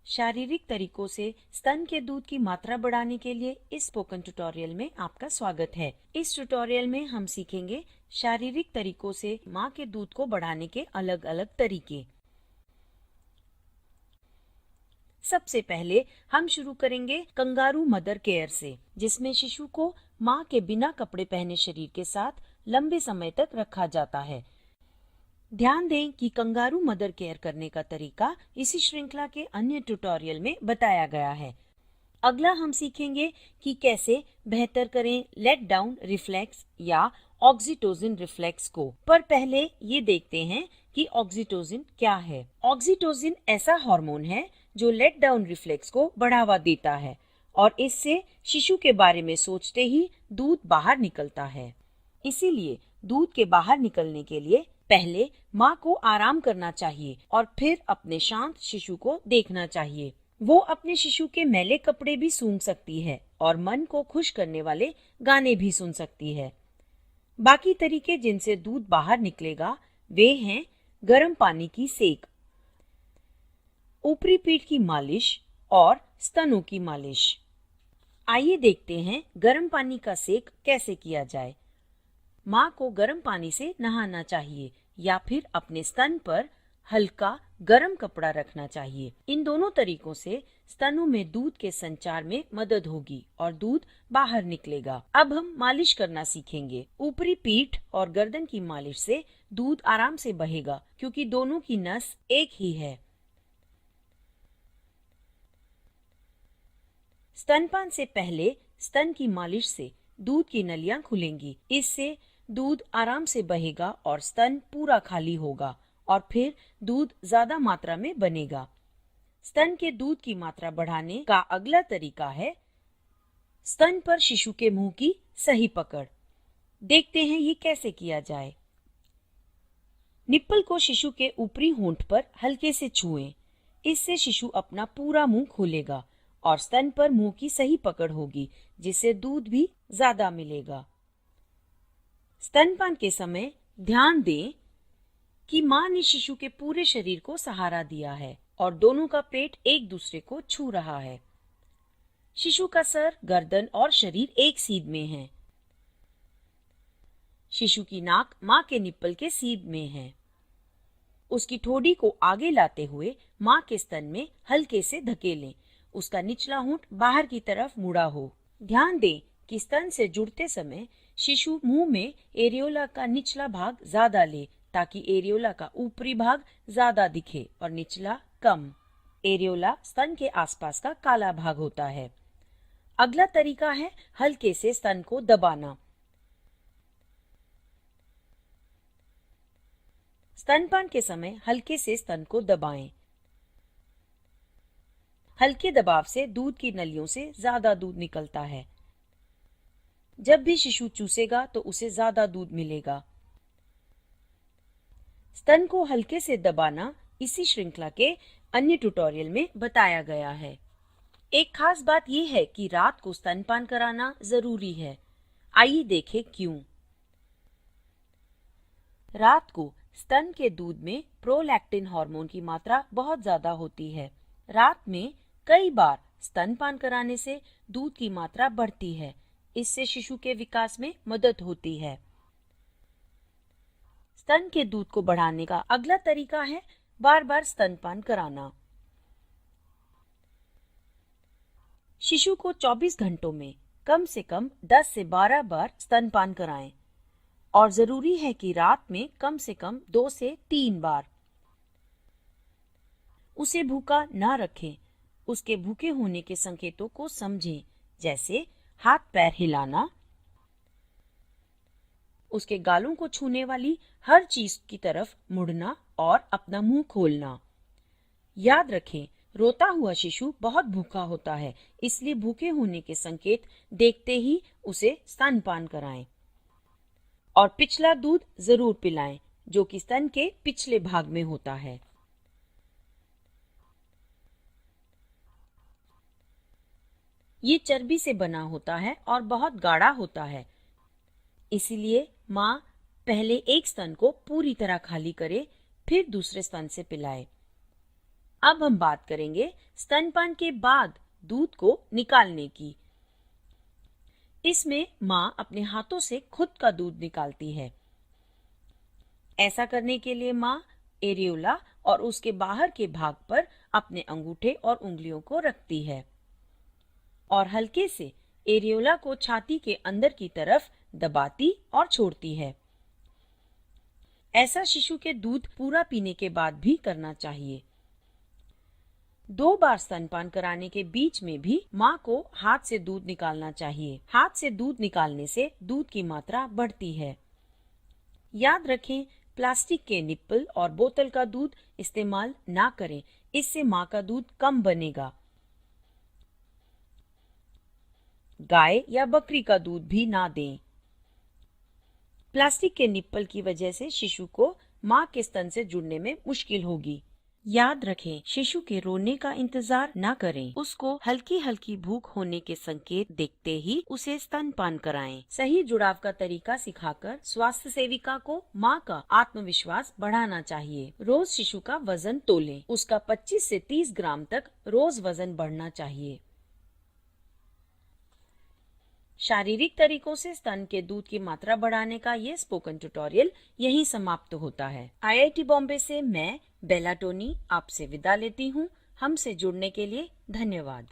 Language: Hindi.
शारीरिक तरीकों से स्तन के दूध की मात्रा बढ़ाने के लिए इस स्पोकन ट्यूटोरियल में आपका स्वागत है। इस ट्यूटोरियल में हम सीखेंगे शारीरिक तरीकों से माँ के दूध को बढ़ाने के अलग अलग तरीके। सबसे पहले हम शुरू करेंगे कंगारू मदर केयर से, जिसमें शिशु को माँ के बिना कपड़े पहने शरीर के साथ लंबे समय तक रखा जाता है। ध्यान दें कि कंगारू मदर केयर करने का तरीका इसी श्रृंखला के अन्य ट्यूटोरियल में बताया गया है। अगला हम सीखेंगे कि कैसे बेहतर करें लेट डाउन रिफ्लेक्स या ऑक्सीटोसिन रिफ्लेक्स को। पर पहले ये देखते हैं कि ऑक्सीटोसिन क्या है। ऑक्सीटोसिन ऐसा हार्मोन है जो लेट डाउन रिफ्लेक्स को बढ़ावा देता है और इससे शिशु के बारे में सोचते ही दूध बाहर निकलता है। इसीलिए दूध के बाहर निकलने के लिए पहले माँ को आराम करना चाहिए और फिर अपने शांत शिशु को देखना चाहिए। वो अपने शिशु के मैले कपड़े भी सूंघ सकती है और मन को खुश करने वाले गाने भी सुन सकती है। बाकी तरीके जिनसे दूध बाहर निकलेगा वे हैं गर्म पानी की सेक, ऊपरी पीठ की मालिश और स्तनों की मालिश। आइए देखते हैं गर्म पानी का सेक कैसे किया जाए। माँ को गर्म पानी से नहाना चाहिए या फिर अपने स्तन पर हल्का गर्म कपड़ा रखना चाहिए। इन दोनों तरीकों से स्तनों में दूध के संचार में मदद होगी और दूध बाहर निकलेगा। अब हम मालिश करना सीखेंगे। ऊपरी पीठ और गर्दन की मालिश से दूध आराम से बहेगा क्योंकि दोनों की नस एक ही है। स्तनपान से पहले स्तन की मालिश से दूध की नलियां खुलेंगी। इससे दूध आराम से बहेगा और स्तन पूरा खाली होगा और फिर दूध ज्यादा मात्रा में बनेगा। स्तन के दूध की मात्रा बढ़ाने का अगला तरीका है स्तन पर शिशु के मुंह की सही पकड़। देखते हैं ये कैसे किया जाए। निप्पल को शिशु के ऊपरी होंठ पर हल्के से छुएं। इससे शिशु अपना पूरा मुंह खोलेगा और स्तन पर मुंह की सही पकड़ होगी, जिससे दूध भी ज्यादा मिलेगा। स्तनपान के समय ध्यान दें कि माँ ने शिशु के पूरे शरीर को सहारा दिया है और दोनों का पेट एक दूसरे को छू रहा है। शिशु का सर, गर्दन और शरीर एक सीध में है। शिशु की नाक माँ के निप्पल के सीध में है। उसकी ठोड़ी को आगे लाते हुए माँ के स्तन में हल्के से धकेलें। उसका निचला होंठ बाहर की तरफ मुड़ा हो। ध्यान दें कि स्तन से जुड़ते समय शिशु मुंह में एरियोला का निचला भाग ज्यादा ले ताकि एरियोला का ऊपरी भाग ज्यादा दिखे और निचला कम। एरियोला स्तन के आसपास का काला भाग होता है। अगला तरीका है हल्के से स्तन को दबाना। स्तनपान के समय हल्के से स्तन को दबाएं। हल्के दबाव से दूध की नलियों से ज्यादा दूध निकलता है। जब भी शिशु चूसेगा तो उसे ज्यादा दूध मिलेगा। स्तन को हल्के से दबाना इसी श्रृंखला के अन्य ट्यूटोरियल में बताया गया है। एक खास बात यह है कि रात को स्तनपान कराना जरूरी है। आइए देखें क्यों। रात को स्तन के दूध में प्रोलैक्टिन हार्मोन की मात्रा बहुत ज्यादा होती है। रात में कई बार स्तनपान कराने से दूध की मात्रा बढ़ती है। इससे शिशु के विकास में मदद होती है। स्तन के दूध को बढ़ाने का अगला तरीका है बार बार स्तनपान कराना। शिशु को 24 घंटों में कम से कम 10 से 12 बार स्तनपान कराएं और जरूरी है कि रात में कम से कम 2 से 3 बार। उसे भूखा ना रखें। उसके भूखे होने के संकेतों को समझें, जैसे हाथ पैर हिलाना, उसके गालों को छूने वाली हर चीज की तरफ मुड़ना और अपना मुंह खोलना। याद रखें, रोता हुआ शिशु बहुत भूखा होता है, इसलिए भूखे होने के संकेत देखते ही उसे स्तनपान कराएं और पिछला दूध जरूर पिलाएं, जो कि स्तन के पिछले भाग में होता है। ये चर्बी से बना होता है और बहुत गाढ़ा होता है। इसीलिए माँ पहले एक स्तन को पूरी तरह खाली करे, फिर दूसरे स्तन से पिलाए। अब हम बात करेंगे स्तनपान के बाद दूध को निकालने की। इसमें माँ अपने हाथों से खुद का दूध निकालती है। ऐसा करने के लिए माँ एरियोला और उसके बाहर के भाग पर अपने अंगूठे और उंगलियों को रखती है और हल्के से एरियोला को छाती के अंदर की तरफ दबाती और छोड़ती है। ऐसा शिशु के दूध पूरा पीने के बाद भी करना चाहिए। 2 बार स्तनपान कराने के बीच में भी माँ को हाथ से दूध निकालना चाहिए। हाथ से दूध निकालने से दूध की मात्रा बढ़ती है। याद रखें, प्लास्टिक के निप्पल और बोतल का दूध इस्तेमाल ना करें, इससे माँ का दूध कम बनेगा। गाय या बकरी का दूध भी ना दें। प्लास्टिक के निप्पल की वजह से शिशु को माँ के स्तन से जुड़ने में मुश्किल होगी। याद रखें, शिशु के रोने का इंतजार न करें। उसको हल्की हल्की भूख होने के संकेत देखते ही उसे स्तनपान कराएं। सही जुड़ाव का तरीका सिखाकर स्वास्थ्य सेविका को माँ का आत्मविश्वास बढ़ाना चाहिए। रोज शिशु का वजन तोलें। उसका 25 से 30 ग्राम तक रोज वजन बढ़ना चाहिए। शारीरिक तरीकों से स्तन के दूध की मात्रा बढ़ाने का ये स्पोकन ट्यूटोरियल यहीं समाप्त होता है। IIT बॉम्बे से मैं बेला टोनी आपसे विदा लेती हूँ। हमसे जुड़ने के लिए धन्यवाद।